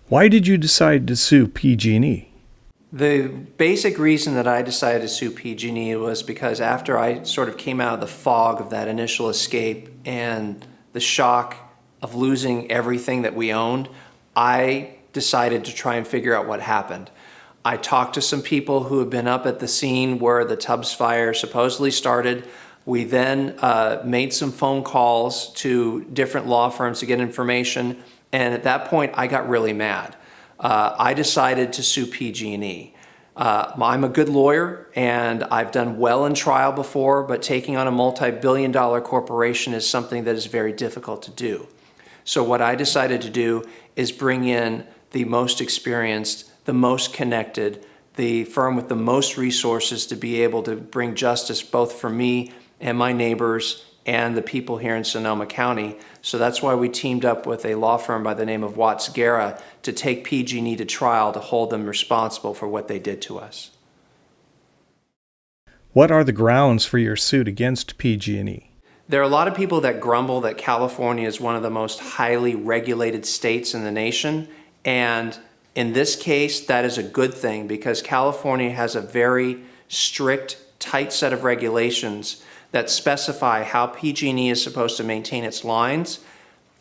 Why did you decide to sue PG&E? The basic reason that I decided to sue PG&E was because after I sort of came out of the fog of that initial escape and the shock of losing everything that we owned, I decided to try and figure out what happened. I talked to some people who had been up at the scene where the Tubbs fire supposedly started. We then made some phone calls to different law firms to get information, and at that point I got really mad. I decided to sue PG&E. I'm a good lawyer and I've done well in trial before, but taking on a multi-billion-dollar corporation is something that is very difficult to do. So what I decided to do is bring in the most experienced, the most connected, the firm with the most resources to be able to bring justice both for me and my neighbors and the people here in Sonoma County. So that's why we teamed up with a law firm by the name of Watts Guerra to take PG&E to trial to hold them responsible for what they did to us. What are the grounds for your suit against PG&E? There are a lot of people that grumble that California is one of the most highly regulated states in the nation, and in this case that is a good thing because California has a very strict, tight set of regulations that specify how PG&E is supposed to maintain its lines,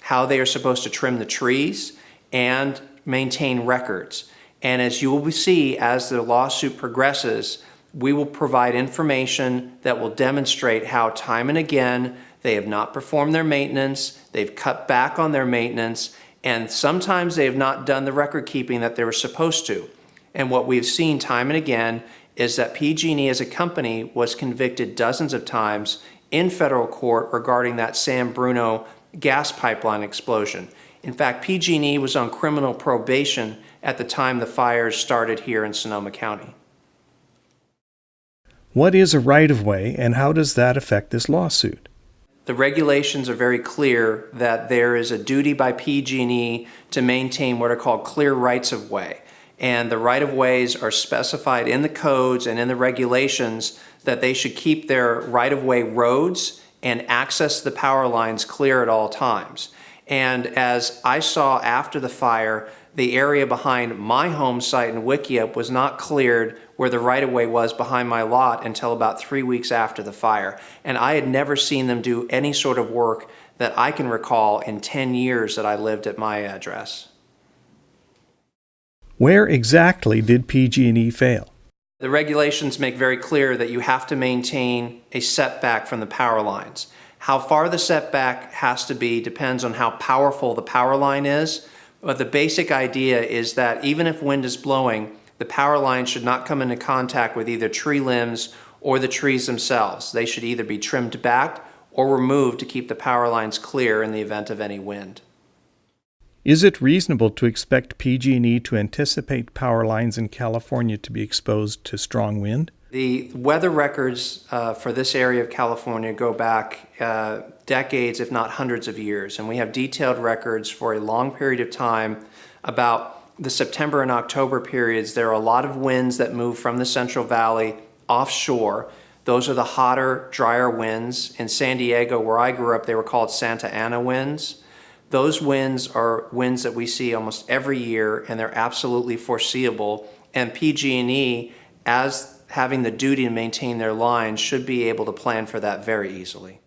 how they are supposed to trim the trees, and maintain records. And as you will see as the lawsuit progresses, we will provide information that will demonstrate how time and again they have not performed their maintenance, they've cut back on their maintenance, and sometimes they have not done the record keeping that they were supposed to. And what we've seen time and again is that PG&E as a company was convicted dozens of times in federal court regarding that San Bruno gas pipeline explosion. In fact, PG&E was on criminal probation at the time the fires started here in Sonoma County. What is a right-of-way and how does that affect this lawsuit? The regulations are very clear that there is a duty by PG&E to maintain what are called clear rights-of-way. And the right-of-ways are specified in the codes and in the regulations that they should keep their right-of-way roads and access the power lines clear at all times. And as I saw after the fire, the area behind my home site in Wikia was not cleared where the right-of-way was behind my lot until about 3 weeks after the fire. And I had never seen them do any sort of work that I can recall in 10 years that I lived at my address. Where exactly did PG&E fail? The regulations make very clear that you have to maintain a setback from the power lines. How far the setback has to be depends on how powerful the power line is, but the basic idea is that even if wind is blowing, the power line should not come into contact with either tree limbs or the trees themselves. They should either be trimmed back or removed to keep the power lines clear in the event of any wind. Is it reasonable to expect PG&E to anticipate power lines in California to be exposed to strong wind? The weather records for this area of California go back decades, if not hundreds of years, and we have detailed records for a long period of time about the September and October periods. There are a lot of winds that move from the Central Valley offshore. Those are the hotter, drier winds. In San Diego, where I grew up, they were called Santa Ana winds. Those winds are winds that we see almost every year, and they're absolutely foreseeable. And PG&E, as having the duty to maintain their lines, should be able to plan for that very easily.